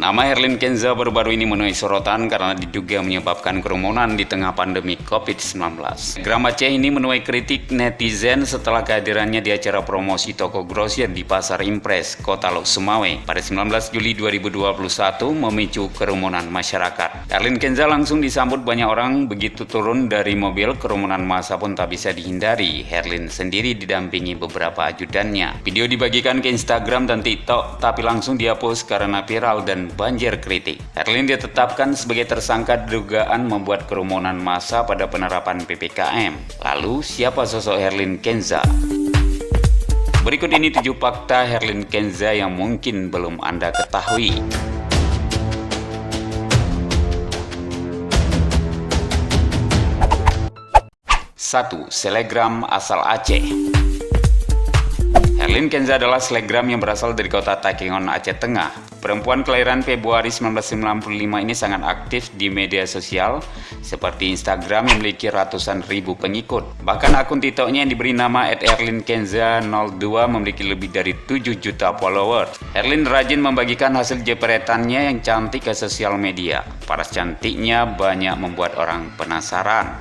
Nama Herlin Kenza baru-baru ini menuai sorotan karena diduga menyebabkan kerumunan di tengah pandemi COVID-19. Selebgram Aceh ini menuai kritik netizen setelah kehadirannya di acara promosi toko grosir di Pasar Impres, Kota Lok Sumawe pada 19 Juli 2021 memicu kerumunan masyarakat. Herlin Kenza langsung disambut banyak orang begitu turun dari mobil, kerumunan massa pun tak bisa dihindari. Herlin sendiri didampingi beberapa ajudannya. Video dibagikan ke Instagram dan TikTok tapi langsung dihapus karena viral dan banjir kritik. Herlin ditetapkan sebagai tersangka dugaan membuat kerumunan massa pada penerapan PPKM. Lalu, siapa sosok Herlin Kenza? Berikut ini 7 fakta Herlin Kenza yang mungkin belum Anda ketahui. 1. Selebgram asal Aceh. Herlin Kenza adalah selebgram yang berasal dari kota Takengon, Aceh Tengah. Perempuan kelahiran Februari 1995 ini sangat aktif di media sosial seperti Instagram yang memiliki ratusan ribu pengikut. Bahkan akun TikToknya yang diberi nama @herlinkenza02 memiliki lebih dari 7 juta followers. Herlin rajin membagikan hasil jepretannya yang cantik ke sosial media. Paras cantiknya banyak membuat orang penasaran.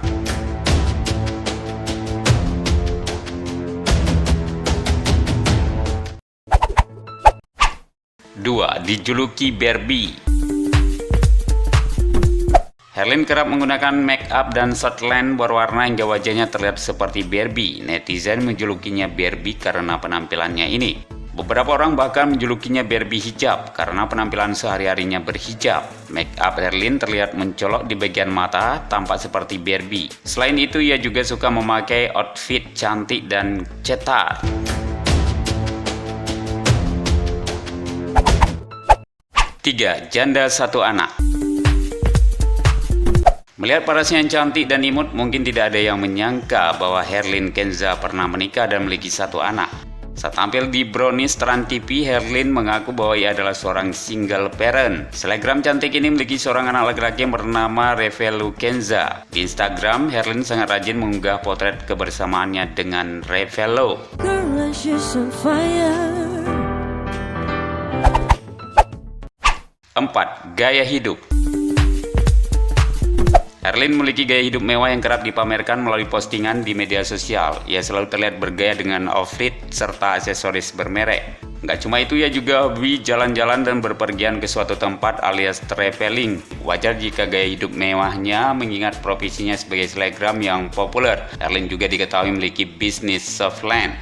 2. Dijuluki Barbie. Herlin kerap menggunakan make up dan shortline berwarna hingga wajahnya terlihat seperti Barbie. Netizen menjulukinya Barbie karena penampilannya ini. Beberapa orang bahkan menjulukinya Barbie hijab karena penampilan sehari-harinya berhijab. Make up Herlin terlihat mencolok di bagian mata, tampak seperti Barbie. Selain itu, ia juga suka memakai outfit cantik dan cetar. 3. Janda satu anak. Melihat parasnya yang cantik dan imut, mungkin tidak ada yang menyangka bahwa Herlin Kenza pernah menikah dan memiliki satu anak. Saat tampil di Brownies Trans TV, Herlin mengaku bahwa ia adalah seorang single parent. Selebgram cantik ini memiliki seorang anak laki-laki yang bernama Revelu Kenza. Di Instagram, Herlin sangat rajin mengunggah potret kebersamaannya dengan Revelu. 4. Gaya hidup. Herlin memiliki gaya hidup mewah yang kerap dipamerkan melalui postingan di media sosial. Ia selalu terlihat bergaya dengan outfit serta aksesoris bermerek. Nggak cuma itu, ia juga hobi jalan-jalan dan berpergian ke suatu tempat alias traveling. Wajar jika gaya hidup mewahnya mengingat profesinya sebagai selebgram yang populer. Herlin juga diketahui memiliki bisnis softline.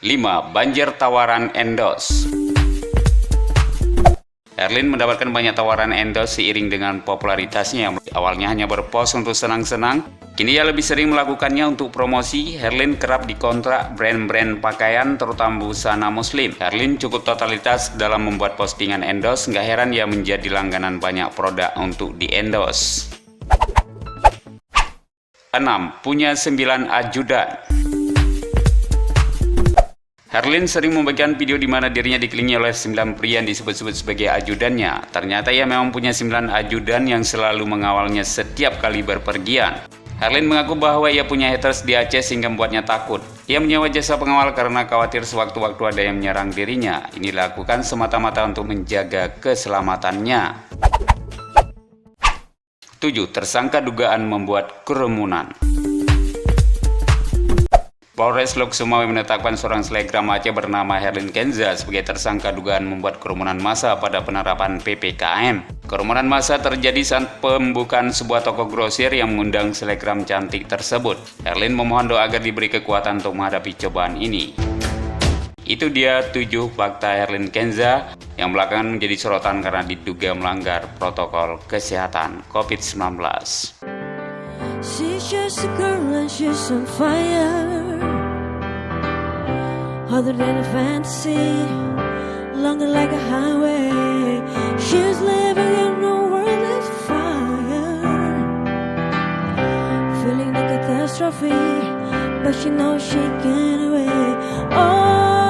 5. Banjir tawaran endorse. Herlin mendapatkan banyak tawaran endorse seiring dengan popularitasnya yang awalnya hanya berpose untuk senang-senang. Kini ia lebih sering melakukannya untuk promosi. Herlin kerap dikontrak brand-brand pakaian, terutama busana muslim. Herlin cukup totalitas dalam membuat postingan endorse, nggak heran ia menjadi langganan banyak produk untuk di-endorse. 6. Punya 9 ajudan. Herlin sering membagikan video di mana dirinya dikelilingi oleh 9 pria yang disebut-sebut sebagai ajudannya. Ternyata ia memang punya 9 ajudan yang selalu mengawalnya setiap kali berpergian. Herlin mengaku bahwa ia punya haters di Aceh sehingga membuatnya takut. Ia menyewa jasa pengawal karena khawatir sewaktu-waktu ada yang menyerang dirinya. Ini dilakukan semata-mata untuk menjaga keselamatannya. 7. Tersangka dugaan membuat kerumunan. Polres Lok Sumawe menetapkan seorang selebgram Aceh bernama Herlin Kenza sebagai tersangka dugaan membuat kerumunan massa pada penerapan PPKM. Kerumunan massa terjadi saat pembukaan sebuah toko grosir yang mengundang selebgram cantik tersebut. Herlin memohon doa agar diberi kekuatan untuk menghadapi cobaan ini. Itu dia 7 fakta Herlin Kenza yang belakangan menjadi sorotan karena diduga melanggar protokol kesehatan COVID-19. She's just a girl and she's on fire. Other than a fantasy, longer like a highway. She's living in a world that's fire. Feeling the catastrophe, but she knows she can away. Oh,